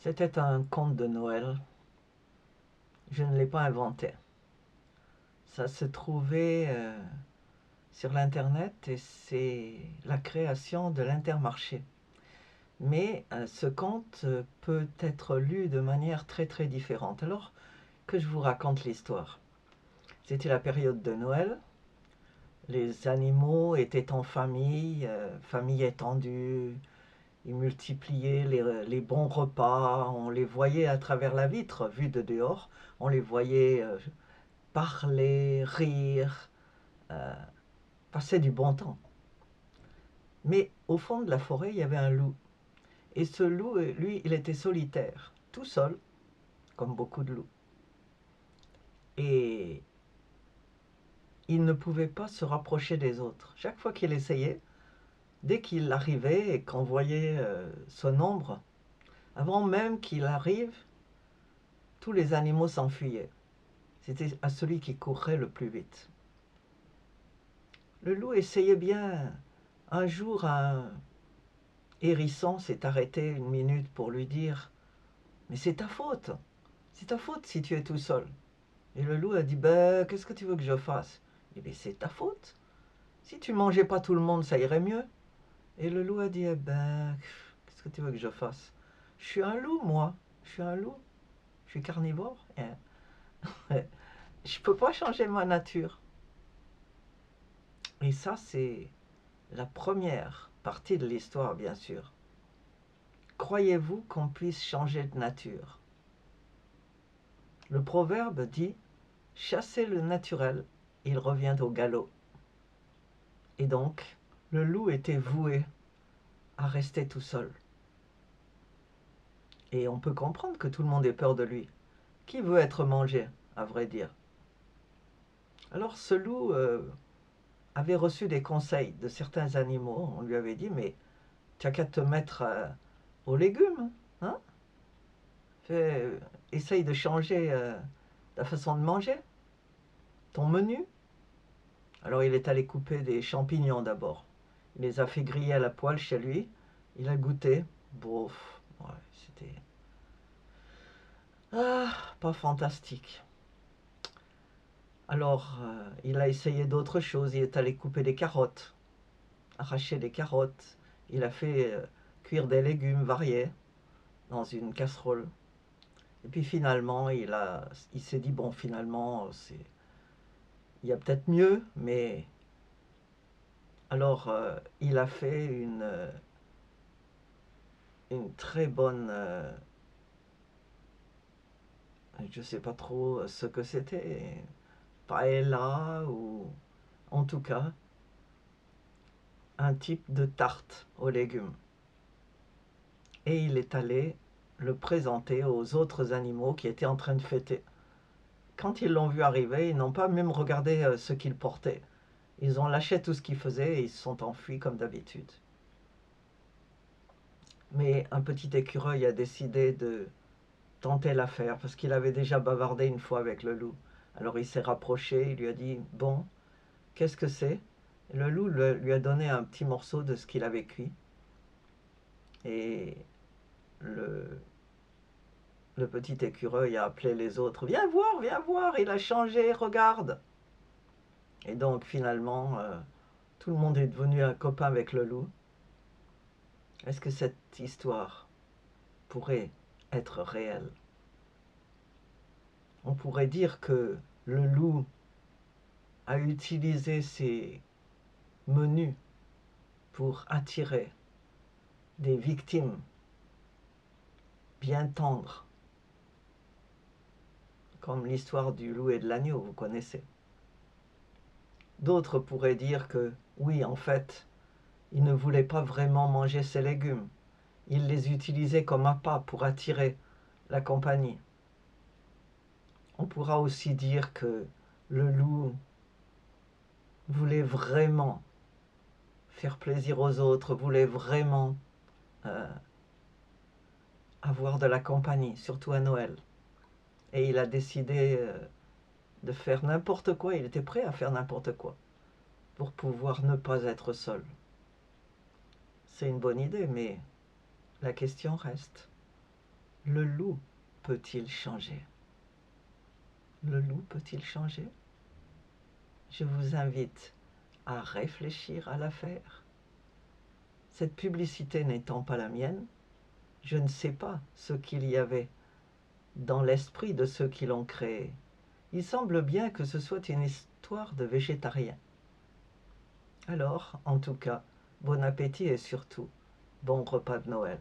C'était un conte de Noël. Je ne l'ai pas inventé. Ça se trouvait sur l'Internet et c'est la création de l'Intermarché. Mais ce conte peut être lu de manière très très différente. Alors que je vous raconte l'histoire. C'était la période de Noël. Les animaux étaient en famille, famille étendue. Ils multipliaient les bons repas. On les voyait à travers la vitre, vue de dehors. On les voyait parler, rire, euh, passer du bon temps. Mais au fond de la forêt, il y avait un loup. Et ce loup, lui, il était solitaire, tout seul, comme beaucoup de loups. Et il ne pouvait pas se rapprocher des autres. Chaque fois qu'il essayait, dès qu'il arrivait et qu'on voyait son ombre, avant même qu'il arrive, tous les animaux s'enfuyaient. C'était à celui qui courait le plus vite. Le loup essayait bien. Un jour, un hérisson s'est arrêté une minute pour lui dire « Mais c'est ta faute. C'est ta faute si tu es tout seul. » Et le loup a dit « Ben, qu'est-ce que tu veux que je fasse ?» Il dit « Mais c'est ta faute. Si tu mangeais pas tout le monde, ça irait mieux. » Et le loup a dit eh « Ben, qu'est-ce que tu veux que je fasse? Je suis un loup, moi. Je suis un loup. Je suis carnivore. Je peux pas changer ma nature. » Et ça, c'est la première partie de l'histoire, bien sûr. Croyez-vous qu'on puisse changer de nature? Le proverbe dit « Chassez le naturel, il revient au galop. » Et donc, le loup était voué à rester tout seul. Et on peut comprendre que tout le monde ait peur de lui. Qui veut être mangé, à vrai dire? Alors ce loup avait reçu des conseils de certains animaux. On lui avait dit « Mais tu n'as qu'à te mettre aux légumes, hein? Essaye de changer ta façon de manger, ton menu. » Alors il est allé couper des champignons d'abord. Il les a fait griller à la poêle chez lui. Il a goûté. Bof, ouais, c'était pas fantastique. Alors il a essayé d'autres choses. Il est allé couper des carottes, arracher des carottes. Il a fait cuire des légumes variés dans une casserole. Et puis finalement, il s'est dit bon, finalement, il y a peut-être mieux, mais alors il a fait une très bonne, je ne sais pas trop ce que c'était, paella ou en tout cas un type de tarte aux légumes. Et il est allé le présenter aux autres animaux qui étaient en train de fêter. Quand ils l'ont vu arriver, ils n'ont pas même regardé ce qu'il portait. Ils ont lâché tout ce qu'ils faisaient et ils se sont enfuis comme d'habitude. Mais un petit écureuil a décidé de tenter l'affaire parce qu'il avait déjà bavardé une fois avec le loup. Alors il s'est rapproché, il lui a dit « Bon, qu'est-ce que c'est ?» Le loup lui a donné un petit morceau de ce qu'il avait cuit. Et le petit écureuil a appelé les autres « Viens voir, il a changé, regarde !» Et donc finalement, tout le monde est devenu un copain avec le loup. Est-ce que cette histoire pourrait être réelle? On pourrait dire que le loup a utilisé ses menus pour attirer des victimes bien tendres, comme l'histoire du loup et de l'agneau, vous connaissez. D'autres pourraient dire que, oui, en fait, il ne voulait pas vraiment manger ses légumes. Il les utilisait comme appât pour attirer la compagnie. On pourra aussi dire que le loup voulait vraiment faire plaisir aux autres, voulait vraiment avoir de la compagnie, surtout à Noël. Et il a décidé de faire n'importe quoi, il était prêt à faire n'importe quoi pour pouvoir ne pas être seul. C'est une bonne idée, mais la question reste, Le loup peut-il changer? Le loup peut-il changer? Je vous invite à réfléchir à l'affaire. Cette publicité n'étant pas la mienne, je ne sais pas ce qu'il y avait dans l'esprit de ceux qui l'ont créée. Il semble bien que ce soit une histoire de végétariens. Alors, en tout cas, bon appétit et surtout, bon repas de Noël.